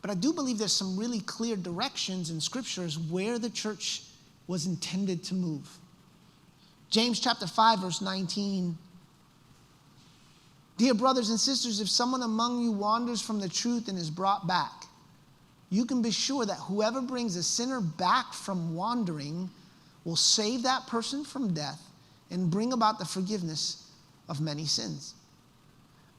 But I do believe there's some really clear directions in scriptures where the church was intended to move. James chapter 5, verse 19. Dear brothers and sisters, if someone among you wanders from the truth and is brought back, you can be sure that whoever brings a sinner back from wandering will save that person from death and bring about the forgiveness of many sins.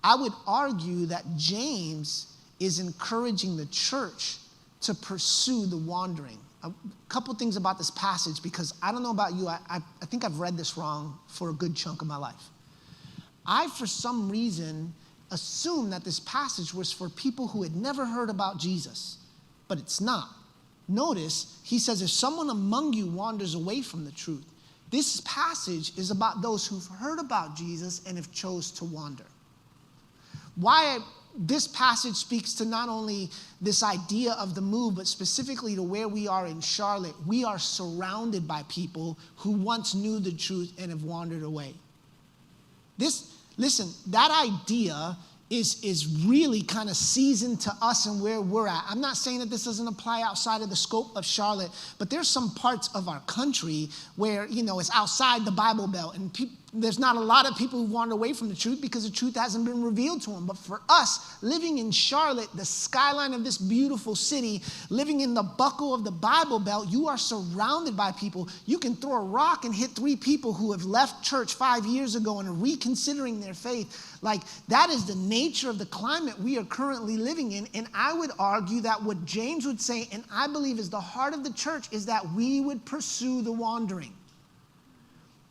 I would argue that James is encouraging the church to pursue the wandering. A couple things about this passage, because I don't know about you, I think I've read this wrong for a good chunk of my life. I, for some reason, assumed that this passage was for people who had never heard about Jesus, but it's not. Notice, he says, if someone among you wanders away from the truth, this passage is about those who've heard about Jesus and have chose to wander. Why this passage speaks to not only this idea of the move, but specifically to where we are in Charlotte. We are surrounded by people who once knew the truth and have wandered away. Listen, that idea is really kind of seasoned to us and where we're at. I'm not saying that this doesn't apply outside of the scope of Charlotte, but there's some parts of our country where, it's outside the Bible Belt, and there's not a lot of people who wander away from the truth because the truth hasn't been revealed to them. But for us, living in Charlotte, the skyline of this beautiful city, living in the buckle of the Bible Belt, you are surrounded by people. You can throw a rock and hit 3 people who have left church 5 years ago and are reconsidering their faith. Like, that is the nature of the climate we are currently living in. And I would argue that what James would say, and I believe is the heart of the church, is that we would pursue the wandering.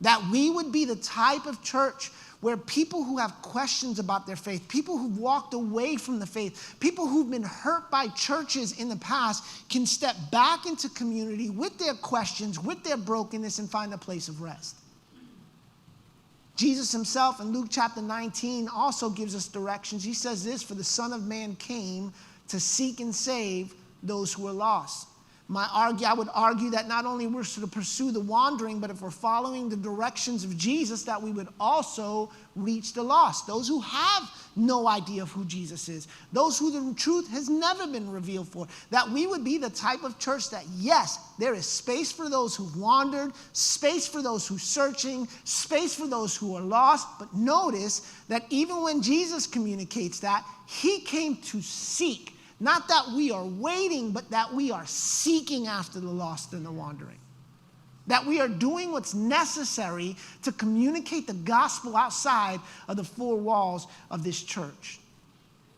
That we would be the type of church where people who have questions about their faith, people who've walked away from the faith, people who've been hurt by churches in the past can step back into community with their questions, with their brokenness, and find a place of rest. Jesus himself in Luke chapter 19 also gives us directions. He says this, for the Son of Man came to seek and save those who are lost. I would argue that not only we're to pursue the wandering, but if we're following the directions of Jesus, that we would also reach the lost. Those who have no idea of who Jesus is. Those who the truth has never been revealed for. That we would be the type of church that, yes, there is space for those who've wandered, space for those who are searching, space for those who are lost. But notice that even when Jesus communicates that, he came to seek. Not that we are waiting, but that we are seeking after the lost and the wandering. That we are doing what's necessary to communicate the gospel outside of the 4 walls of this church.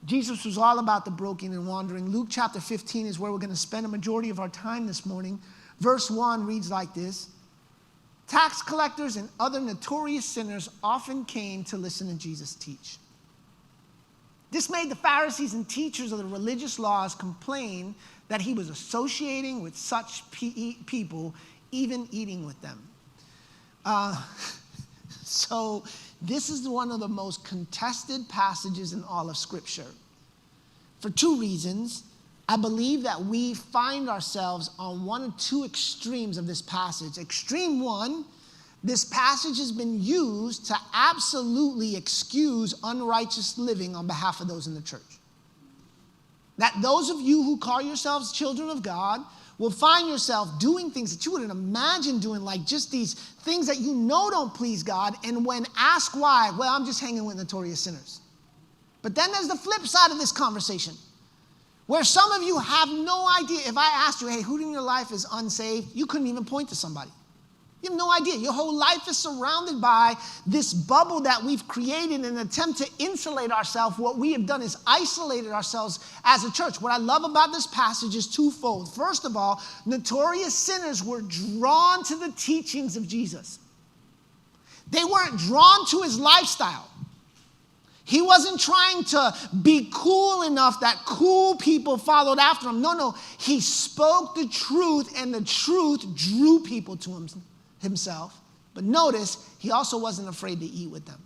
Jesus was all about the broken and wandering. Luke chapter 15 is where we're going to spend a majority of our time this morning. Verse 1 reads like this. Tax collectors and other notorious sinners often came to listen to Jesus teach. This made the Pharisees and teachers of the religious laws complain that he was associating with such people, even eating with them. So this is one of the most contested passages in all of Scripture. For 2 reasons. I believe that we find ourselves on one or 2 extremes of this passage. Extreme 1, this passage has been used to absolutely excuse unrighteous living on behalf of those in the church. That those of you who call yourselves children of God will find yourself doing things that you wouldn't imagine doing, like just these things that you know don't please God, and when asked why, well, I'm just hanging with notorious sinners. But then there's the flip side of this conversation, where some of you have no idea. If I asked you, hey, who in your life is unsaved, you couldn't even point to somebody. You have no idea. Your whole life is surrounded by this bubble that we've created in an attempt to insulate ourselves. What we have done is isolated ourselves as a church. What I love about this passage is twofold. First of all, notorious sinners were drawn to the teachings of Jesus. They weren't drawn to his lifestyle. He wasn't trying to be cool enough that cool people followed after him. No. He spoke the truth, and the truth drew people to himself. But notice, he also wasn't afraid to eat with them.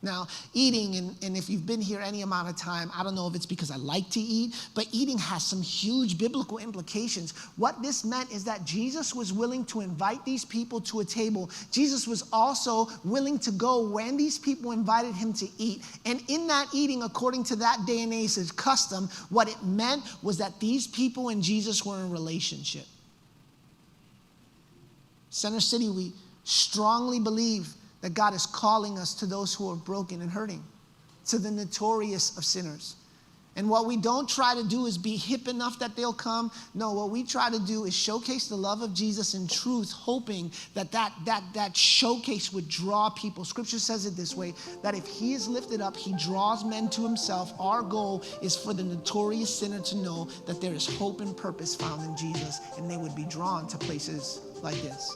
Now, eating, and if you've been here any amount of time, I don't know if it's because I like to eat, but eating has some huge biblical implications. What this meant is that Jesus was willing to invite these people to a table. Jesus was also willing to go when these people invited him to eat. And in that eating, according to that day and age's custom, what it meant was that these people and Jesus were in relationship. Center City, we strongly believe that God is calling us to those who are broken and hurting, to the notorious of sinners. And what we don't try to do is be hip enough that they'll come. No, what we try to do is showcase the love of Jesus in truth, hoping that showcase would draw people. Scripture says it this way, that if he is lifted up, he draws men to himself. Our goal is for the notorious sinner to know that there is hope and purpose found in Jesus, and they would be drawn to places like this.